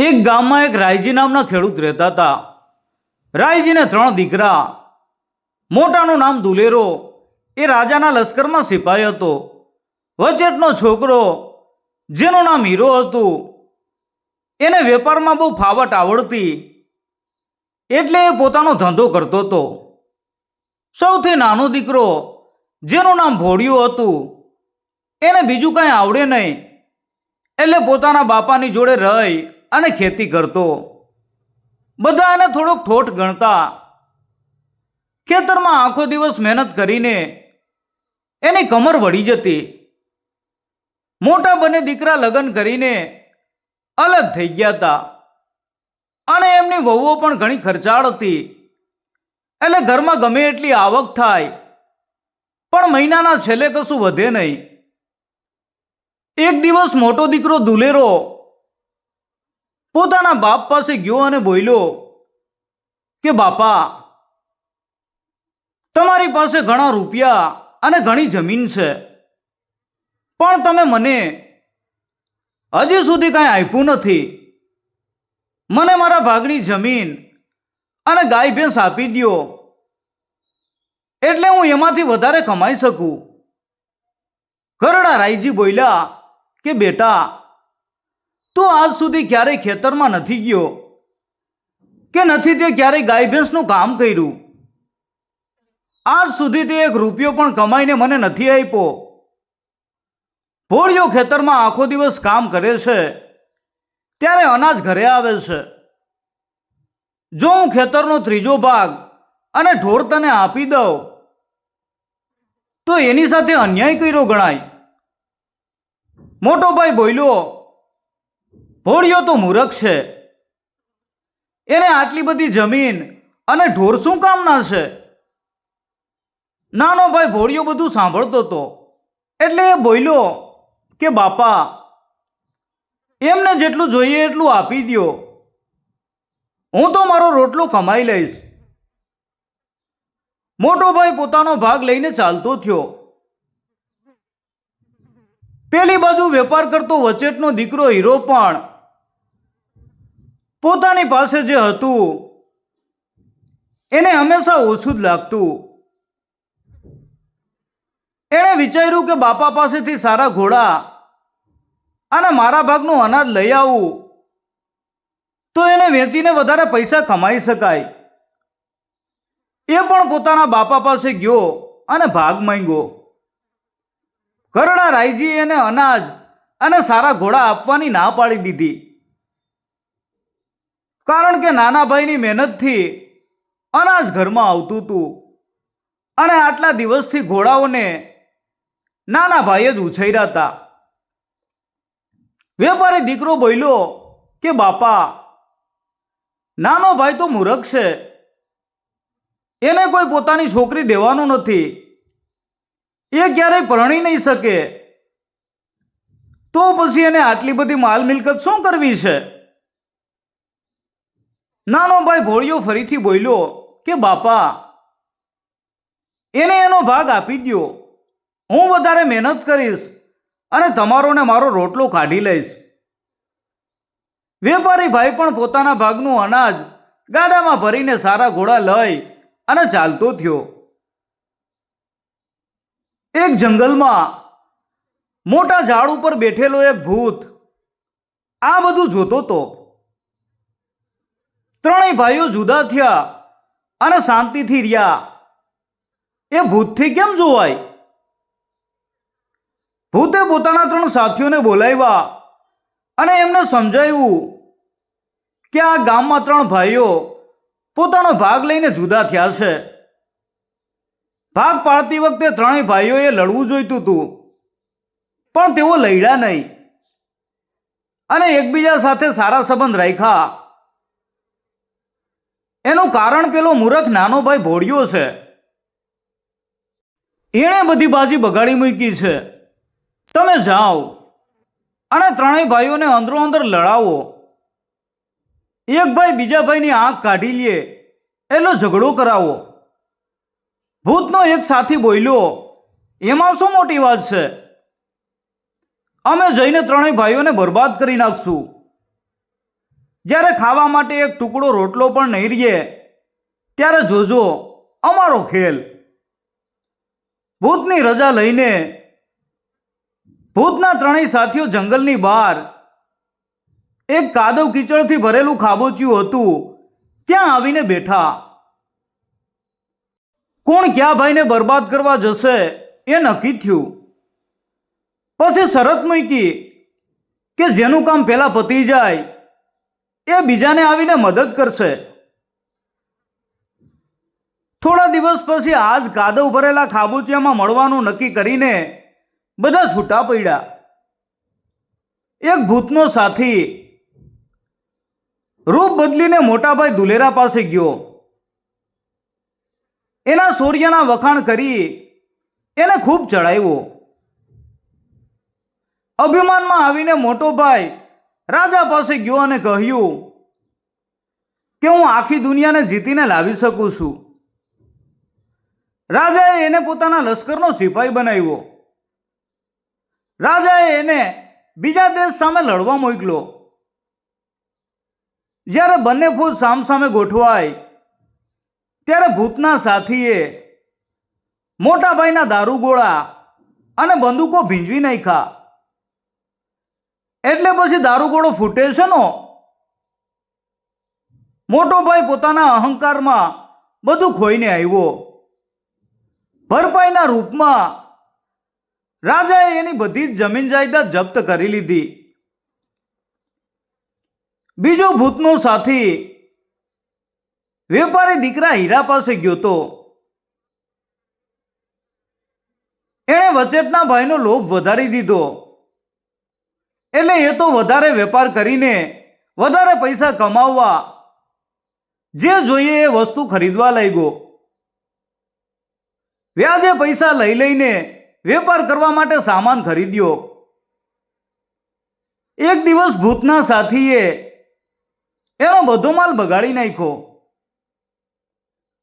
એક ગામમાં એક રાયજી નામના ખેડૂત રહેતા હતા. રાયજીને 3 દીકરા. મોટાનું નામ દુલેરો, એ રાજાના લશ્કરમાં સિપાહી હતો. વચેટનો છોકરો, જેનું નામ હીરો હતું, એને વેપારમાં બહુ ફાવટ આવડતી, એટલે એ પોતાનો ધંધો કરતો હતો. સૌથી નાનો દીકરો, જેનું નામ ભોળિયું હતું, એને બીજું કાંઈ આવડે નહીં, એટલે પોતાના બાપાની જોડે રહી અને ખેતી કરતો. બધા એને થોડોક ઠોઠ ગણતા. ખેતરમાં આખો દિવસ મહેનત કરીને એની કમર વળી જતી. મોટા બંને દીકરા લગ્ન કરીને અલગ થઈ ગયા હતા અને એમની વહુઓ પણ ઘણી ખર્ચાળ હતી, એટલે ઘરમાં ગમે એટલી આવક થાય પણ મહિનાના છેલ્લે કશું વધે નહીં. એક દિવસ મોટો દીકરો દુલેરો પોતાના બાપ પાસે ગયો અને બોલ્યો કે બાપા, તમારી પાસે ઘણા રૂપિયા અને ઘણી જમીન છે, પણ તમે મને હજી સુધી કાંઈ આપ્યું નથી. મને મારા ભાગની જમીન અને ગાય ભેંસ આપી દો, એટલે હું એમાંથી વધારે કમાઈ શકું. ઘરડા રાયજી બોલ્યા કે બેટા, તું આજ સુધી ક્યારેય ખેતરમાં નથી ગયો કે નથી તે ક્યારેય ગાય ભેંસનું કામ કર્યું. આજ સુધી તે 1 રૂપિયો પણ કમાઈને મને નથી આપ્યો. ભોળિયો ખેતરમાં આખો દિવસ કામ કરે છે, ત્યારે અનાજ ઘરે આવે છે. જો હું ખેતરનો 3જો ભાગ અને ઢોર તને આપી દઉં તો એની સાથે અન્યાય કર્યો ગણાય. મોટો ભાઈ બોલ્યો, ભોળિયો તો મૂરખ છે, એને આટલી બધી જમીન અને ઢોર શું કામના છે. નાનો ભાઈ ભોળિયો બધું સાંભળતો હતો, એટલે એ બોલ્યો કે બાપા, એમને જેટલું જોઈએ એટલું આપી દો, હું તો મારો રોટલો કમાઈ લઈશ. મોટો ભાઈ પોતાનો ભાગ લઈને ચાલતો થયો. પેલી બાજુ વેપાર કરતો વચેટનો દીકરો હીરો પણ પોતાની પાસે જે હતું એને હંમેશા ઓછું જ લાગતું. એણે વિચાર્યું કે બાપા પાસેથી સારા ઘોડા અને મારા ભાગનું અનાજ લઈ આવું તો એને વેચીને વધારે પૈસા કમાઈ શકાય. એ પણ પોતાના બાપા પાસે ગયો અને ભાગ માંગ્યો. ઘરડા રાયજી એને અનાજ અને સારા ઘોડા આપવાની ના પાડી દીધી, કારણ કે નાના ભાઈની મહેનતથી અનાજ ઘરમાં આવતું હતું અને આટલા દિવસથી ઘોડાઓને નાના ભાઈએ જ ઉછેર્યા હતા. વેપારી દીકરો બોલ્યો કે બાપા, નાનો ભાઈ તો મૂરખ છે, એને કોઈ પોતાની છોકરી દેવાનું નથી, એ ક્યારેય પરણી નહીં શકે, તો પછી એને આટલી બધી માલ મિલકત શું કરવી છે. નાનો ભાઈ ભોળિયો ફરીથી બોલ્યો કે બાપા, એને એનો ભાગ આપી દો, હું વધારે મહેનત કરીશ અને તમારો ને મારો રોટલો કાઢી લઈશ. વેપારી ભાઈ પણ પોતાના ભાગનું અનાજ ગાડામાં ભરીને સારા ઘોડા લઈ અને ચાલતો થયો. એક જંગલમાં મોટા ઝાડ ઉપર બેઠેલો એક ભૂત આ બધું જોતો હતો. 3 ભાઈઓ જુદા થયા અને શાંતિથી રહ્યા. એ ભૂતથી કેમ જોવાય? ભૂતે પોતાના 3 સાથીઓને બોલાવ્યા અને એમને સમજાવ્યું કે આ ગામમાં 3 ભાઈઓ પોતાનો ભાગ લઈને જુદા થયા છે. ભાગ પાડતી વખતે 3 ભાઈઓએ લડવું જોઈતું હતું, પણ તેઓ લડ્યા નહીં અને એકબીજા સાથે સારા સંબંધ રાખ્યા. એનું કારણ પેલો મૂરખ નાનો ભાઈ ભોળિયો છે. એણે બધી બાજી બગાડી મૂકી છે. તમે જાઓ અને 3 ભાઈઓને અંદરો અંદર લડાવો. એક ભાઈ બીજા ભાઈની આંખ કાઢી લે એટલો ઝઘડો કરાવો. ભૂતનો એક સાથી બોલ્યો, એમાં શું મોટી વાત છે, અમે જઈને 3 ભાઈઓને બરબાદ કરી નાખશું. જ્યારે ખાવા માટે એક ટુકડો રોટલો પણ નહીં રહે ત્યારે જોજો અમારો ખેલ. ભૂતની રજા લઈને ભૂતના ત્રણેય સાથીઓ જંગલની બહાર એક કાદવ કીચડથી ભરેલું ખાબોચિયું હતું ત્યાં આવીને બેઠા. કોણ ક્યાં ભાઈને બરબાદ કરવા જશે એ નક્કી થયું. પછી શરત મૂકી કે જેનું કામ પહેલા પતી જાય એ બીજાને આવીને મદદ કરશે. થોડા દિવસ પછી આજ કાદવ ભરેલા ખાબોચિયામાં મળવાનું નક્કી કરીને બધા છૂટા પડ્યા. એક ભૂતનો સાથી રૂપ બદલીને મોટાભાઈ દુલેરા પાસે ગયો. એના શૌર્યના વખાણ કરી એને ખૂબ ચડાવ્યો. અભિમાનમાં આવીને મોટો ભાઈ રાજા પાસે ગયો અને કહ્યું કે હું આખી દુનિયાને જીતીને લાવી શકું છું. રાજાએ એને પોતાના લશ્કરનો સિપાહી બનાવ્યો. રાજાએ એને બીજા દેશ સામે લડવા મોકલ્યો. જ્યારે બંને ફોજ સામસામે ગોઠવાય ત્યારે ભૂતના સાથીએ મોટાભાઈના દારૂગોળા અને બંદૂકો ભીંજવી નાખ્યા. એટલે પછી દારૂગોળો ફૂટે છે નો. મોટો ભાઈ પોતાના અહંકારમાં બધું ખોઈને આવ્યો. ભરપાઈના રૂપમાં રાજાએ એની બધી જ જમીન જાયદાદ જપ્ત કરી લીધી. બીજો ભૂતનો સાથી વેપારી દીકરા હીરા પાસે ગયો તો. એણે વચેટના ભાઈનો લોભ વધારી દીધો એટલે એ તો વધારે વેપાર કરીને વધારે પૈસા કમાવવા જે જોઈએ એ વસ્તુ ખરીદવા લાગ્યો. વ્યાજે પૈસા લઈ લઈને વેપાર કરવા માટે સામાન ખરીદ્યો. એક દિવસ ભૂતના સાથીએ એનો બધો માલ બગાડી નાખ્યો.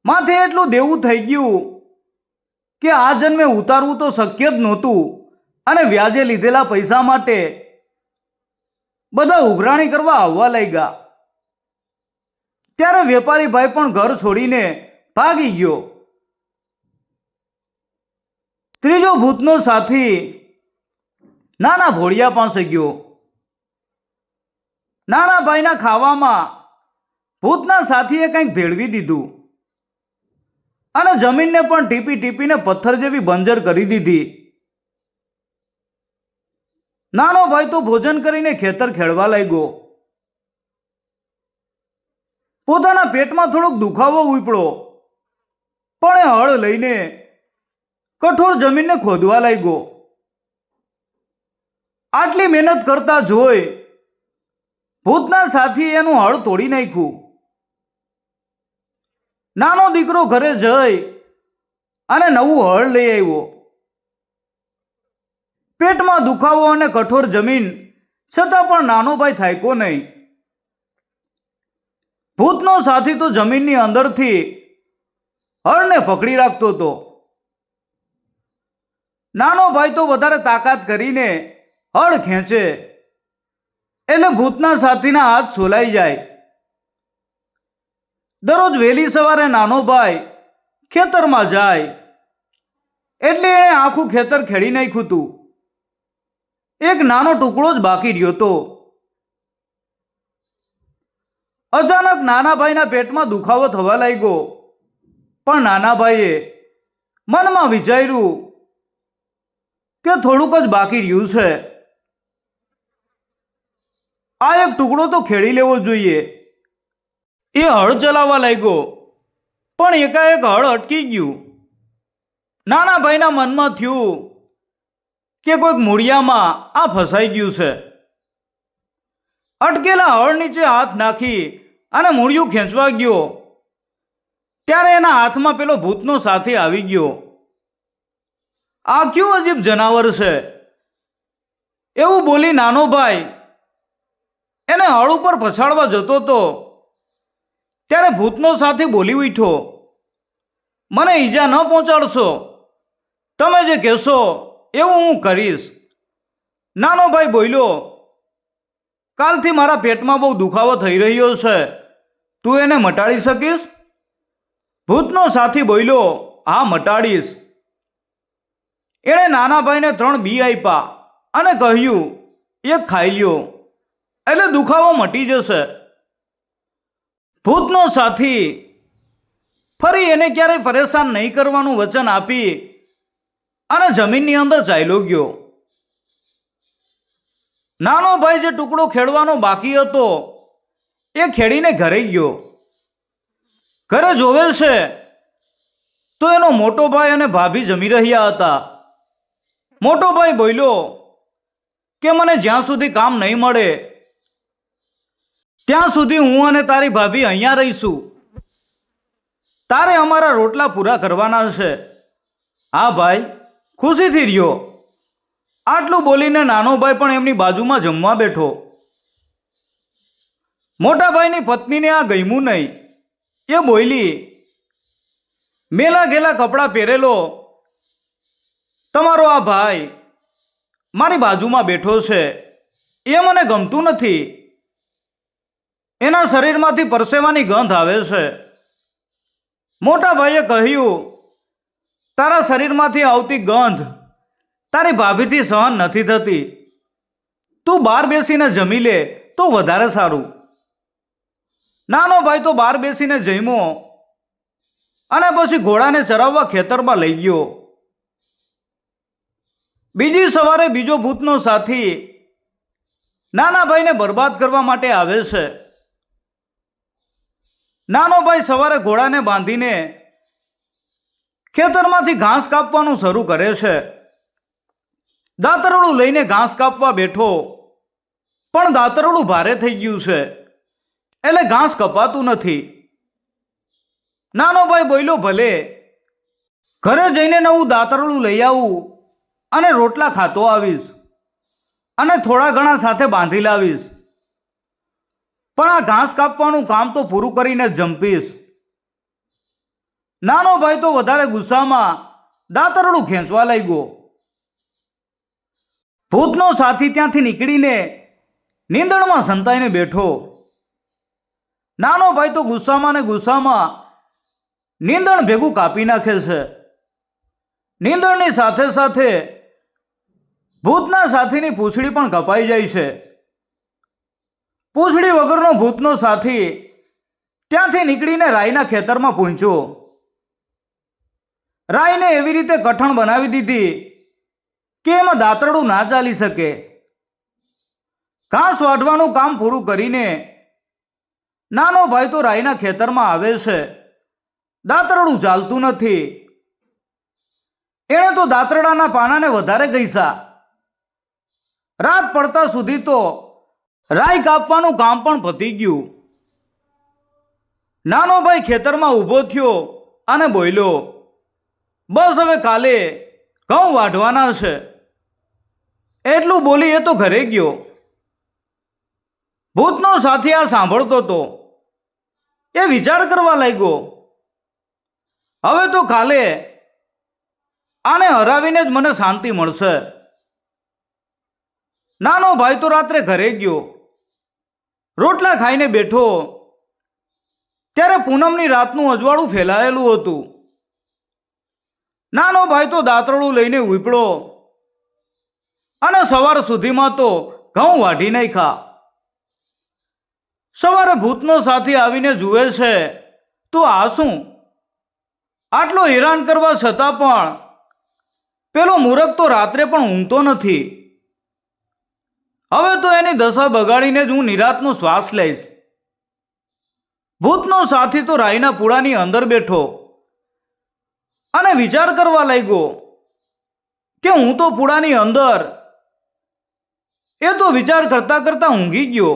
માથે એટલું દેવું થઈ ગયું કે આ જન્મે ઉતારવું તો શક્ય જ નહોતું અને વ્યાજે લીધેલા પૈસા માટે બધા ઉઘરાણી કરવા આવવા લાગ્યા. ત્યારે વેપારી ભાઈ પણ ઘર છોડીને ભાગી ગયો. ત્રીજો ભૂતનો સાથી નાના ભોળિયા પાસે ગયો. નાના ભાઈના ખાવામાં ભૂતના સાથીએ કંઈક ભેળવી દીધું અને જમીનને પણ ટીપી ટીપીને પથ્થર જેવી બંજર કરી દીધી. નાનો ભાઈ તો ભોજન કરીને ખેતર ખેડવા લાગ્યો. પોતાના પેટમાં થોડોક દુખાવો ઉપડ્યો પણ એ હળ લઈને કઠોર જમીનને ખોદવા લાગ્યો. આટલી મહેનત કરતા જોઈ ભૂતના સાથી એનું હળ તોડી નાખ્યું. નાનો દીકરો ઘરે જઈ અને નવું હળ લઈ આવ્યો. પેટમાં દુખાવો અને કઠોર જમીન છતાં પણ નાનો ભાઈ થાક્યો નહીં. ભૂતનો સાથી તો જમીનની અંદરથી હળને પકડી રાખતો હતો. નાનો ભાઈ તો વધારે તાકાત કરીને હળ ખેંચે એટલે ભૂતના સાથીના હાથ છોલાઈ જાય. દરરોજ વહેલી સવારે નાનો ભાઈ ખેતરમાં જાય એટલે એણે આખું ખેતર ખેડી નાખ્યું હતું. એક નાનો ટુકડો જ બાકી રહ્યો હતો. અચાનક નાના ભાઈના પેટમાં દુખાવો થવા લાગ્યો. પણ નાના ભાઈએ મનમાં વિચાર્યું કે થોડુંક જ બાકી રહ્યું છે, આ એક ટુકડો તો ખેડી લેવો જોઈએ. એ હળ ચલાવવા લાગ્યો પણ એકાએક હળ અટકી ગયું. નાના ભાઈના મનમાં થયું કે કોઈક મૂળિયામાં આ ફસાઈ ગયું છે. અટકેલા હળ નીચે હાથ નાખી અને મૂળિયું ખેંચવા ગયો ત્યારે એના હાથમાં પેલો ભૂતનો સાથી આવી ગયો. આ ક્યું અજીબ જનાવર છે એવું બોલી નાનો ભાઈ એને હળ ઉપર પછાડવા જતો હતો ત્યારે ભૂતનો સાથી બોલી ઉઠ્યો, મને ઈજા ન પહોંચાડશો, તમે જે કહેશો એવું હું કરીશ. નાનો ભાઈ બોલ્યો, કાલથી મારા પેટમાં બહુ દુખાવો થઈ રહ્યો છે, તું એને મટાડી શકીશ? ભૂતનો સાથી બોલ્યો, હા મટાડીશ. એણે નાના ભાઈને 3 બી આપ્યા અને કહ્યું, એક ખાઈ લ્યો એટલે દુખાવો મટી જશે. ભૂતનો સાથી ફરી એને ક્યારેય પરેશાન નહીં કરવાનું વચન આપી અને જમીનની અંદર ચાલ્યો ગયો. નાનો ભાઈ જે ટુકડો ખેડવાનો બાકી હતો એ ખેડીને ઘરે ગયો. ઘરે જોવે છે તો એનો મોટો ભાઈ અને ભાભી જમી રહ્યા હતા. મોટો ભાઈ બોલ્યો કે મને જ્યાં સુધી કામ નહીં મળે ત્યાં સુધી હું અને તારી ભાભી અહીંયા રહીશું. તારે અમારા રોટલા પૂરા કરવાના છે. હા ભાઈ, ખુશીથી રહ્યો. આટલું બોલીને નાનો ભાઈ પણ એમની બાજુમાં જમવા બેઠો. મોટા ભાઈની પત્નીને આ ગમ્યું નહીં. એ બોલી, મેલા ઘેલા કપડાં પહેરેલો તમારો આ ભાઈ મારી બાજુમાં બેઠો છે, એ મને ગમતું નથી. એના શરીરમાંથી પરસેવાની ગંધ આવે છે. મોટા ભાઈએ કહ્યું, તારા શરીરમાંથી આવતી ગંધ તારી ભાભીથી સહન નથી થતી. તું બહાર બેસીને જમી લે તો વધારે સારું. નાનો ભાઈ તો બહાર બેસીને જમ્યો અને પછી ઘોડાને ચરાવવા ખેતરમાં લઈ ગયો. બીજી સવારે બીજો ભૂતનો સાથી નાના ભાઈને બરબાદ કરવા માટે આવે છે. નાનો ભાઈ સવારે ઘોડાને બાંધીને ખેતરમાંથી ઘાસ કાપવાનું શરૂ કરે છે. દાતરડું લઈને ઘાસ કાપવા બેઠો પણ દાતરડું ભારે થઈ ગયું છે એટલે ઘાસ કપાતું નથી. નાનો ભાઈ બોલ્યો, ભલે ઘરે જઈને નવું દાતરડું લઈ આવું અને રોટલા ખાતો આવીશ અને થોડા ઘણા સાથે બાંધી લાવીશ, પણ આ ઘાસ કાપવાનું કામ તો પૂરું કરીને જ જંપીશ. નાનો ભાઈ તો વધારે ગુસ્સામાં દાતરડું ખેંચવા લાગ્યો. ભૂતનો સાથી ત્યાંથી નીકળીને નીંદણમાં સંતાઈને બેઠો. નાનો ભાઈ તો ગુસ્સામાં ને ગુસ્સામાં નીંદણ ભેગું કાપી નાખે છે. નીંદણની સાથે સાથે ભૂતના સાથીની પૂંછડી પણ કપાઈ જાય છે. પૂંછડી વગરનો ભૂતનો સાથી ત્યાંથી નીકળીને રાઈના ખેતરમાં પહોંચ્યો. રાઈને એવી રીતે કઠણ બનાવી દીધી કે એમાં દાતરડું ના ચાલી શકે. ઘાસ વાઢવાનું કામ પૂરું કરીને નાનો ભાઈ તો રાઈના ખેતરમાં આવે છે. દાતરડું ચાલતું નથી. એણે તો દાતરડાના પાનાને વધારે ઘસ્યા. રાત પડતા સુધી તો રાઈ કાપવાનું કામ પણ પતી ગયું. નાનો ભાઈ ખેતરમાં ઊભો થયો અને બોલ્યો, બસ હવે કાલે ઘઉં વાઢવાના છે. એટલું બોલી એ તો ઘરે ગયો. ભૂતનો સાથી આ સાંભળતો હતો. એ વિચાર કરવા લાગ્યો, હવે તો કાલે આને હરાવીને જ મને શાંતિ મળશે. નાનો ભાઈ તો રાત્રે ઘરે ગયો. રોટલા ખાઈને બેઠો ત્યારે પૂનમની રાતનું અજવાળું ફેલાયેલું હતું. નાનો ભાઈ તો દાતરડું લઈને ઉપડ્યો અને સવાર સુધીમાં તો ઘઉં વાઢી નાખ્યા. સવારે ભૂતનો સાથી આવીને જુએ છે તો આ શું? આટલો હેરાન કરવા છતાં પણ પેલો મૂરખ તો રાત્રે પણ ઊંઘતો નથી. હવે તો એની દશા બગાડીને જ હું નિરાતનો શ્વાસ લઈશ. ભૂતનો સાથી તો રાઈના પૂળાની અંદર બેઠો અને વિચાર કરવા લાગ્યો કે હું તો પૂળાની અંદર. એ તો વિચાર કરતા કરતા ઊંઘી ગયો.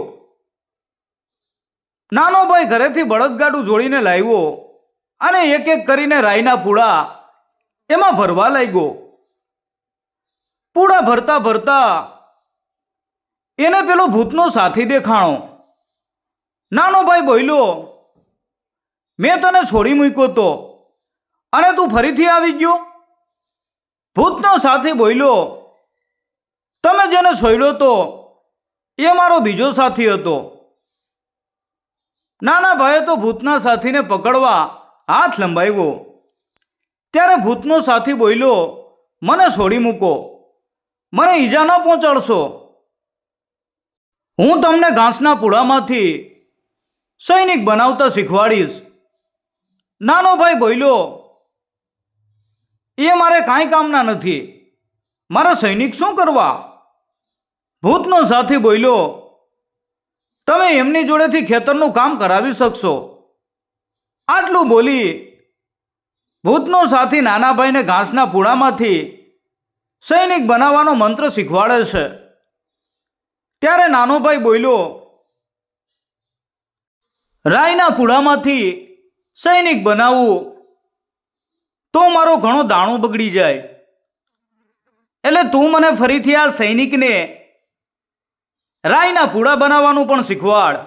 નાનો ભાઈ ઘરેથી બળદગાડું જોડીને લાવ્યો અને એક એક કરીને રાઈના પૂળા એમાં ભરવા લાગ્યો. પૂળા ભરતા ભરતા એને પેલો ભૂતનો સાથી દેખાણો. નાનો ભાઈ બોલ્યો, મેં તને છોડી મૂક્યો તો અને તું ફરીથી આવી ગયો? ભૂતનો સાથી બોલ્યો, તમે જેને છોડ્યો તો એ મારો બીજો સાથી હતો. નાના ભાઈએ તો ભૂતના સાથીને પકડવા હાથ લંબાવ્યો. ત્યારે ભૂતનો સાથી બોલ્યો, મને છોડી મૂકો, મને ઈજા ન પહોંચાડશો. હું તમને ઘાસના પૂડામાંથી સૈનિક બનાવતા શીખવાડીશ. નાનો ભાઈ બોલ્યો, એ મારે કાંઈ કામના નથી, મારા સૈનિક શું કરવા? ભૂતનો સાથી બોલ્યો, તમે એમની જોડેથી ખેતરનું કામ કરાવી શકશો. આટલું બોલી ભૂતનો સાથી નાના ભાઈને ઘાસના પૂડામાંથી સૈનિક બનાવવાનો મંત્ર શીખવાડે છે. ત્યારે નાનો ભાઈ બોલ્યો, રાઈના પૂડામાંથી સૈનિક બનાવવું તો મારો ઘણો દાણો બગડી જાય, એટલે તું મને ફરીથી આ સૈનિકને રાઈના પૂડા બનાવવાનું પણ શીખવાડ.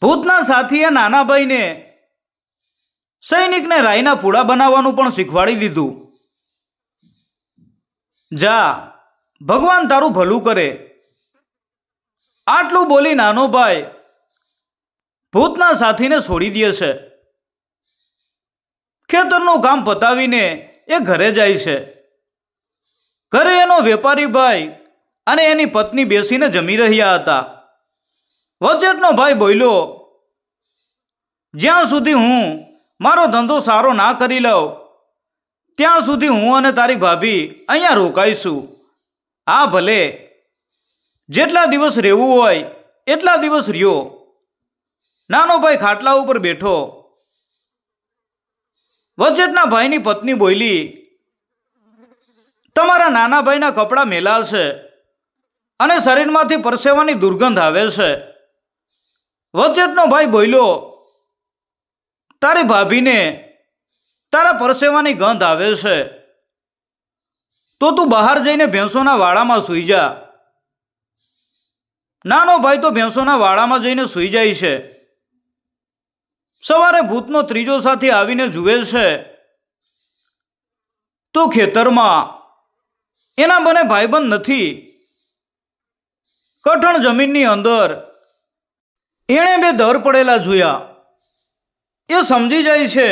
ભૂતના સાથીએ નાના ભાઈને સૈનિકને રાઈના પૂડા બનાવવાનું પણ શીખવાડી દીધું. જા, ભગવાન તારું ભલું કરે. આટલું બોલી નાનો ભાઈ ભૂતના સાથીને છોડી દે છે. ખેતરનું કામ પતાવીને એ ઘરે જાય છે. ઘરે એનો વેપારી ભાઈ અને એની પત્ની બેસીને જમી રહ્યા હતા. વચેટનો ભાઈ બોલ્યો, જ્યાં સુધી હું મારો ધંધો સારો ના કરી લઉં ત્યાં સુધી હું અને તારી ભાભી અહીંયા રોકાઈશું. હા ભલે, જેટલા દિવસ રહેવું હોય એટલા દિવસ રહ્યો. નાનો ભાઈ ખાટલા ઉપર બેઠો. વચેટના ભાઈની પત્ની બોલી, તમારા નાના ભાઈના કપડાં મેલા છે અને શરીરમાંથી પરસેવાની દુર્ગંધ આવે છે. વચેટનો ભાઈ બોલ્યો, તારી ભાભીને તારા પરસેવાની ગંધ આવે છે તો તું બહાર જઈને ભેંસોના વાડામાં સૂઈ જા. નાનો ભાઈ તો ભેંસોના વાડામાં જઈને સૂઈ જાય છે. સવારે ભૂતનો ત્રીજો સાથી આવીને જુએ છે તો ખેતરમાં એના બંને ભાઈબંધ નથી. કઠણ જમીનની અંદર એણે બે દર પડેલા જોયા. એ સમજી જાય છે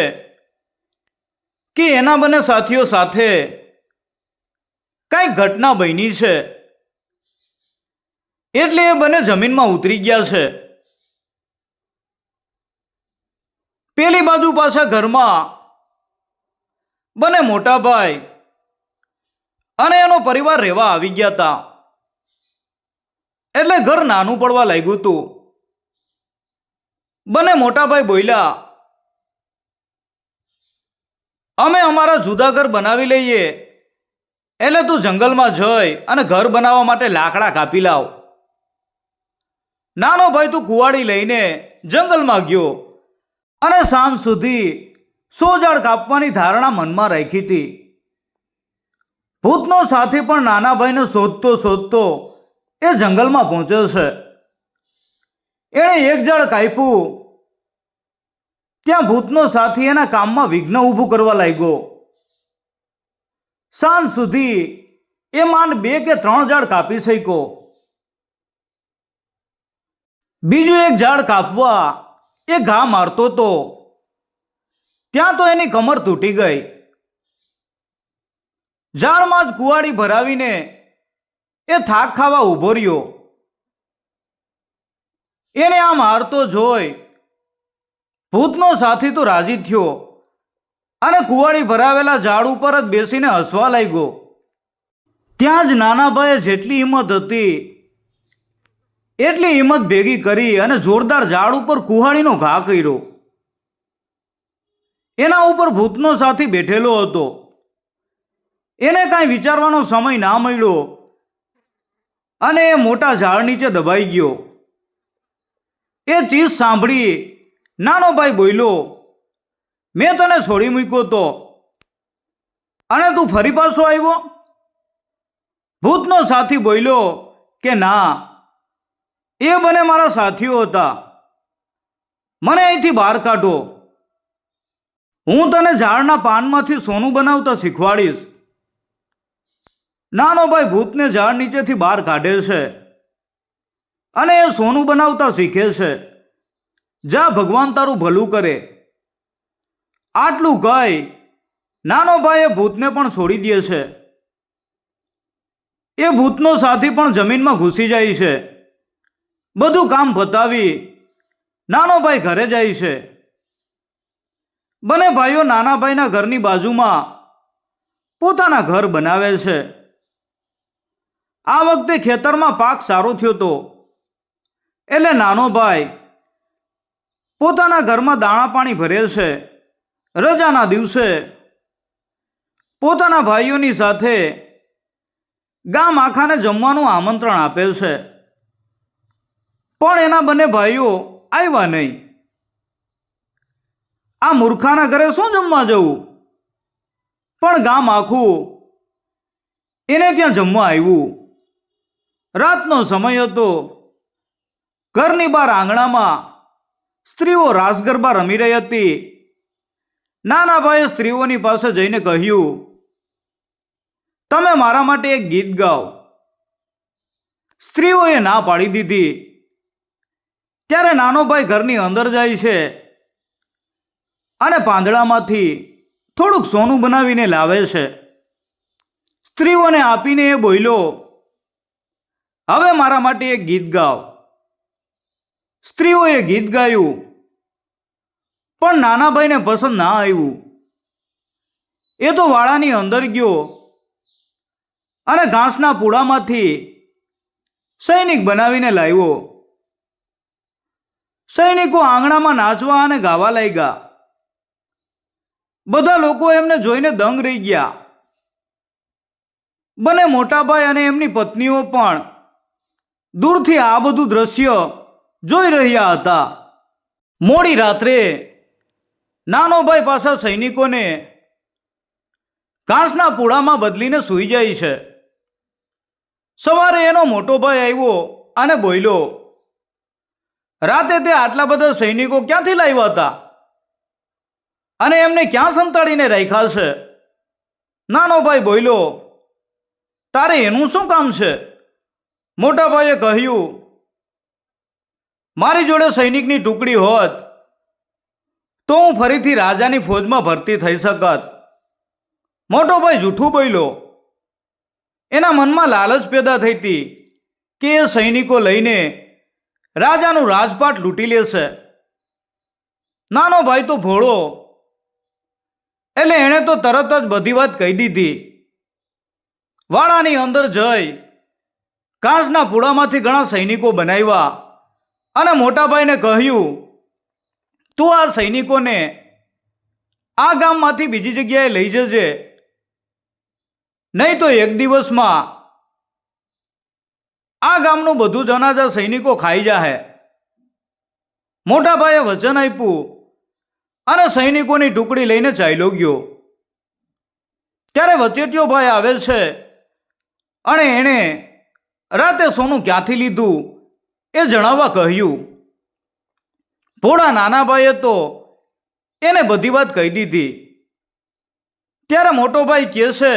કે એના બંને સાથીઓ સાથે કાંઈક ઘટના બની છે, એટલે એ બંને જમીનમાં ઉતરી ગયા છે. પેલી બાજુ પાછા ઘરમાં બંને મોટા ભાઈ અને એનો પરિવાર રહેવા આવી ગયા હતા. એટલે ઘર નાનું પડવા લાગ્યું હતું. બંને મોટા ભાઈ બોલ્યા, અમે અમારા જુદા ઘર બનાવી લઈએ, એટલે તું જંગલમાં જઈ અને ઘર બનાવવા માટે લાકડા કાપી લાવ. નાનો ભાઈ તું કુવાડી લઈને જંગલમાં ગયો અને સાંજ સુધી 100 ઝાડ કાપવાની ધારણા મનમાં રાખી હતી. ભૂતનો સાથી પણ નાના ભાઈને શોધતો શોધતો એ જંગલમાં પહોંચ્યો છે. એણે એક ઝાડ કાપ્યું ત્યાં ભૂતનો સાથી એના કામમાં વિઘ્ન ઊભું કરવા લાગ્યો. સાંજ સુધી એ માંડ 2 કે 3 ઝાડ કાપી શક્યો. બીજું એક ઝાડ કાપવા એ ઘા મારતો હતો ત્યાં તો એની કમર તૂટી ગઈ. ઝાડમાં જ કુવાડી ભરાવીને એ થાક ખાવા ઊભો રહ્યો. એને આમ હારતો જોઈ ભૂતનો સાથી તો રાજી થયો અને કુવાડી ભરાવેલા ઝાડ ઉપર જ બેસીને હસવા લાગ્યો. ત્યાં જ નાના ભાઈએ જેટલી હિંમત હતી એટલી હિંમત ભેગી કરી અને જોરદાર ઝાડ ઉપર કુહાડીનો ઘા કર્યો. એના ઉપર ભૂતનો સાથી બેઠેલો હતો. એને કાંઈ વિચારવાનો સમય ના મળ્યો અને એ મોટા ઝાડ નીચે દબાઈ ગયો. એ ચીસ સાંભળી નાનો ભાઈ બોલ્યો, મેં તને છોડી મૂક્યો તો અને તું ફરી પાછો આવ્યો? ભૂતનો સાથી બોલ્યો કે ના, એ બંને મારા સાથીઓ હતા, મને અહીંથી બહાર કાઢો. હું તને ઝાડના પાનમાંથી સોનું બનાવતા શીખવાડીશ. નાનો ભાઈ ભૂતને ઝાડ નીચેથી બહાર કાઢે છે અને એ સોનું બનાવતા શીખે છે. જા ભગવાન તારું ભલું કરે. આટલું કહી નાનો ભાઈ એ ભૂતને પણ છોડી દે છે. એ ભૂતનો સાથી પણ જમીનમાં ઘૂસી જાય છે. બધું કામ પતાવી નાનો ભાઈ ઘરે જાય છે. બંને ભાઈઓ નાના ભાઈના ઘરની બાજુમાં પોતાના ઘર બનાવે છે. આ વખતે ખેતરમાં પાક સારો થયો હતો એટલે નાનો ભાઈ પોતાના ઘરમાં દાણા પાણી ભરે છે. રજાના દિવસે પોતાના ભાઈઓની સાથે ગામ આખાને જમવાનું આમંત્રણ આપે છે. પણ એના બંને ભાઈઓ આવ્યા નહીં. આ મૂર્ખાના ઘરે શું જમવા જવું? પણ ગામ આખું એને ત્યાં જમવા આવ્યું. રાતનો સમય હતો. ઘરની બહાર આંગણામાં સ્ત્રીઓ રાસ ગરબા રમી રહી હતી. નાના ભાઈએ સ્ત્રીઓની પાસે જઈને કહ્યું, તમે મારા માટે એક ગીત ગાઓ. સ્ત્રીઓએ ના પાડી દીધી. ત્યારે નાનો ભાઈ ઘરની અંદર જાય છે અને પાંદડામાંથી થોડુંક સોનું બનાવીને લાવે છે. સ્ત્રીઓને આપીને એ બોલ્યો, હવે મારા માટે એક ગીત ગાઓ. સ્ત્રીઓએ ગીત ગાયું પણ નાના ભાઈને પસંદ ના આવ્યું. એ તો વાડાની અંદર ગયો અને ઘાસના પૂડામાંથી સૈનિક બનાવીને લાવ્યો. સૈનિકો આંગણામાં નાચવા અને ગાવા લાગ્યા. બધા લોકો એમને જોઈને દંગ રહી ગયા. બંને મોટાભાઈ અને એમની પત્નીઓ પણ દૂરથી આ બધું દ્રશ્ય જોઈ રહ્યા હતા. મોડી રાત્રે નાનો ભાઈ પાછા સૈનિકોને ઘાસના પૂડામાં બદલીને સૂઈ જાય છે. સવારે એનો મોટો ભાઈ આવ્યો અને બોલ્યો, રાતે તે આટલા બધા સૈનિકો ક્યાંથી લાવ્યા હતા અને એમને ક્યાં સંતાડીને રાખ્યા છે? નાનો ભાઈ બોલ્યો, તારે એનું શું કામ છે? મોટા ભાઈએ કહ્યું, મારી જોડે સૈનિકની ટુકડી હોત તો હું ફરીથી રાજાની ફોજમાં ભરતી થઈ શકત. મોટો ભાઈ જૂઠું બોલ્યો. એના મનમાં લાલચ પેદા થઈ હતી કે એ સૈનિકો લઈને રાજાનું રાજપાટ લૂંટી લેશે. નાનો ભાઈ તો ભોળો એટલે એણે તો તરત જ બધી વાત કહી દીધી. વાડાની અંદર જઈ ઘાસના પૂડામાંથી ઘણા સૈનિકો બનાવ્યા અને મોટાભાઈને કહ્યું, તું આ સૈનિકોને આ ગામમાંથી બીજી જગ્યાએ લઈ જજે, નહીં તો એક દિવસમાં આ ગામનું બધું જ અનાજ સૈનિકો ખાઈ જાહે. મોટાભાઈએ વચન આપ્યું અને સૈનિકોની ટુકડી લઈને ચાલ્યો ગયો. ત્યારે વચેટિયો ભાઈ આવે છે અને એણે રાતે સોનું ક્યાંથી લીધું એ જણાવવા કહ્યું. ભોળા નાના ભાઈએ તો એને બધી વાત કહી દીધી. ત્યારે મોટો ભાઈ કહે છે,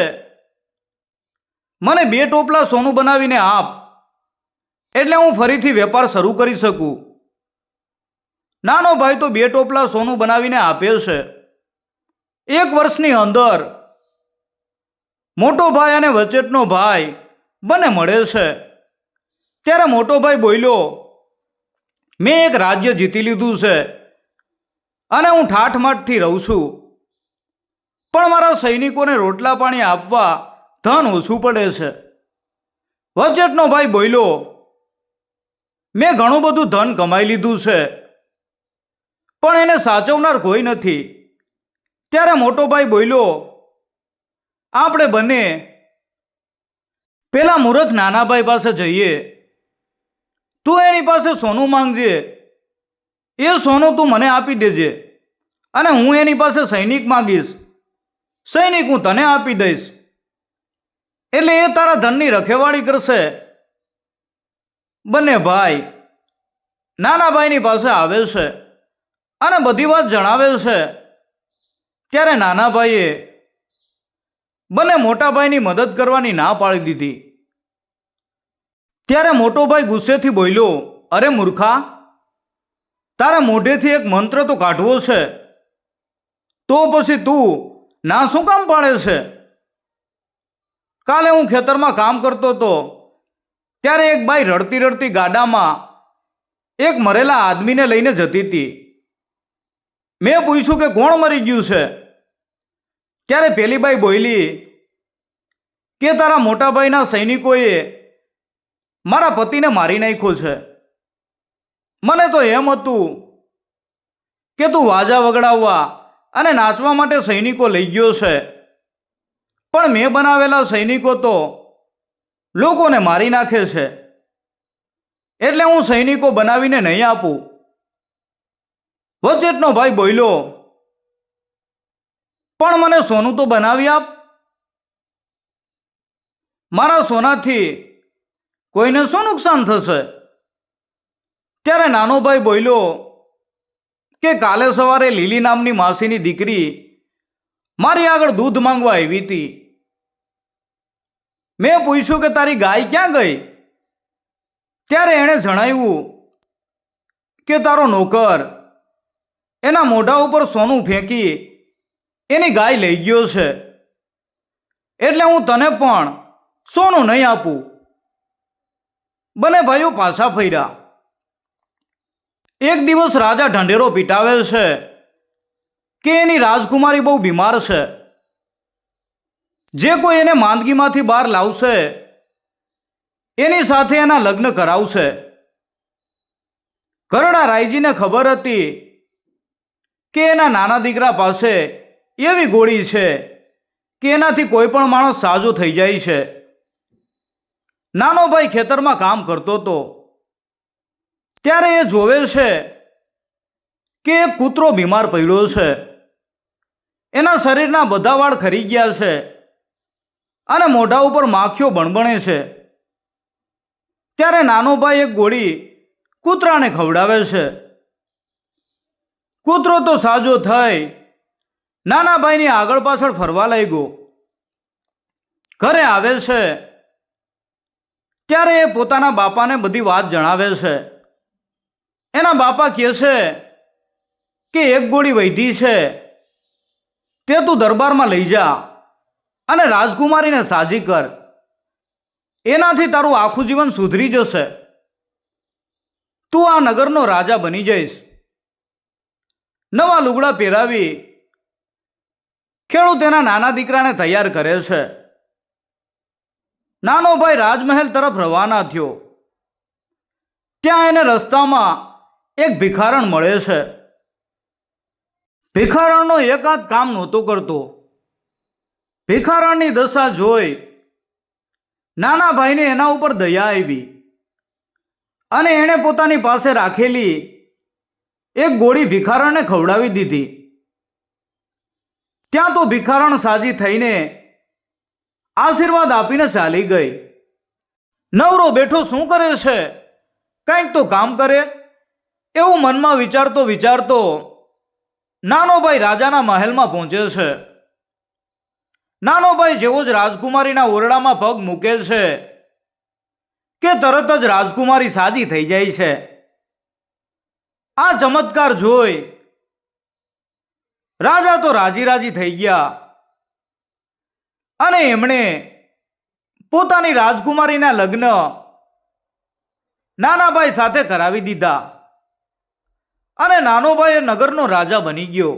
મને 2 ટોપલા સોનું બનાવીને આપ એટલે હું ફરીથી વેપાર શરૂ કરી શકું. નાનો ભાઈ તો 2 ટોપલા સોનું બનાવીને આપે છે. 1 વર્ષની અંદર મોટો ભાઈ અને વચેટનો ભાઈ બંને મળે છે. ત્યારે મોટો ભાઈ બોલ્યો, મેં એક રાજ્ય જીતી લીધું છે અને હું ઠાઠમાઠથી રહું છું, પણ મારા સૈનિકોને રોટલા પાણી આપવા ધન ઓછું પડે છે. વચેટનો ભાઈ બોલ્યો, મેં ઘણું બધું ધન કમાઈ લીધું છે પણ એને સાચવનાર કોઈ નથી. ત્યારે મોટો ભાઈ બોલ્યો, આપણે બંને પેલા મૂર્ખ નાના ભાઈ પાસે જઈએ. તું એની પાસે સોનું માંગજે. એ સોનું તું મને આપી દેજે અને હું એની પાસે સૈનિક માંગીશ. સૈનિક હું તને આપી દઈશ એટલે એ તારા ધનની રખેવાળી કરશે. બંને ભાઈ નાના ભાઈની પાસે આવે છે અને બધી વાત જણાવે છે. ત્યારે નાના ભાઈએ બંને મોટાભાઈની મદદ કરવાની ના પાડી દીધી. ત્યારે મોટો ભાઈ ગુસ્સેથી બોલ્યો, અરે મૂર્ખા, તારે મોઢેથી એક મંત્ર તો કાઢવો છે, તો પછી તું ના શું કામ પાડે છે? કાલે હું ખેતરમાં કામ કરતો હતો ત્યારે એક બાઈ રડતી રડતી ગાડામાં એક મરેલા આદમીને લઈને જતી હતી. મેં પૂછ્યું કે કોણ મરી ગયું છે? ત્યારે પેલી બાઈ બોલી કે તારા મોટાભાઈના સૈનિકોએ મારા પતિને મારી નાખ્યો છે. મને તો એમ હતું કે તું વાજા વગડાવવા અને નાચવા માટે સૈનિકો લઈ ગયો છે, પણ મેં બનાવેલા સૈનિકો તો લોકોને મારી નાખે છે, એટલે હું સૈનિકો બનાવીને નહીં આપું. વચેટનો ભાઈ બોલ્યો, પણ મને સોનું તો બનાવી આપ. મારા સોનાથી કોઈને શું નુકસાન થશે? ત્યારે નાનો ભાઈ બોલ્યો કે કાલે સવારે લીલી નામની માસીની દીકરી મારી આગળ દૂધ માંગવા આવી હતી. મેં પૂછ્યું કે તારી ગાય ક્યાં ગઈ? ત્યારે એણે જણાવ્યું કે તારો નોકર એના મોઢા ઉપર સોનું ફેંકી એની ગાય લઈ ગયો છે, એટલે હું તને પણ સોનું નહીં આપું. બંને ભાઈઓ પાછા ફર્યા. એક દિવસ રાજા ઢંઢેરો પીટાવે છે કે એની રાજકુમારી બહુ બીમાર છે, જે કોઈ એને માંદગીમાંથી બહાર લાવશે એની સાથે એના લગ્ન કરાવશે. ગરડા રાયજીને ખબર હતી કે એના નાના દીકરા પાસે એવી ગોળી છે કે એનાથી કોઈ પણ માણસ સાજો થઈ જાય છે. નાનો ભાઈ ખેતરમાં કામ કરતો હતો ત્યારે એ જોવે છે કે એક કૂતરો બીમાર પડ્યો છે. એના શરીરના બધા વાળ ખરી ગયા છે અને મોઢા ઉપર માખીઓ બણબણે છે. ત્યારે નાનો ભાઈ એક ગોળી કૂતરાને ખવડાવે છે. કૂતરો તો સાજો થઈ નાના ભાઈની આગળ પાછળ ફરવા લાગ્યો. ઘરે આવે છે ત્યારે એ પોતાના બાપાને બધી વાત જણાવે છે. એના બાપા કહે છે કે એક ગોળી વૈધી છે, તે તું દરબારમાં લઈ જા અને રાજકુમારીને સાજી કર, એનાથી તારું આખું જીવન સુધરી જશે. તું આ નગરનો રાજા બની જઈશ. નવા લુગડા પહેરાવી ખેડૂત એના નાના દીકરાને તૈયાર કરે છે. નાનો ભાઈ રાજમહેલ તરફ રવાના થયો. ત્યાં એને રસ્તામાં એક ભિખારણ મળે છે. ભિખારણનો એકાદ કામ નહોતો કરતો. ભિખારણની દશા જોઈ નાના ભાઈને એના ઉપર દયા આવી અને એણે પોતાની પાસે રાખેલી એક ગોળી ભિખારણને ખવડાવી દીધી. ત્યાં તો ભિખારણ સાજી થઈને આશીર્વાદ આપીને ચાલી ગઈ. નવરો બેઠો શું કરે છે, કંઈક તો કામ કરે, એવું મનમાં વિચારતો વિચારતો નાનો ભાઈ રાજાના મહેલમાં પહોંચે છે. નાનો ભાઈ જેવો જ રાજકુમારીના ઓરડામાં પગ મૂકે છે કે તરત જ રાજકુમારી સાજી થઈ જાય છે. આ ચમત્કાર જોઈ રાજા તો રાજી રાજી થઈ ગયા અને એમણે પોતાની રાજકુમારીના લગ્ન નાનાભાઈ સાથે કરાવી દીધા અને નાનોભાઈ નગરનો રાજા બની ગયો.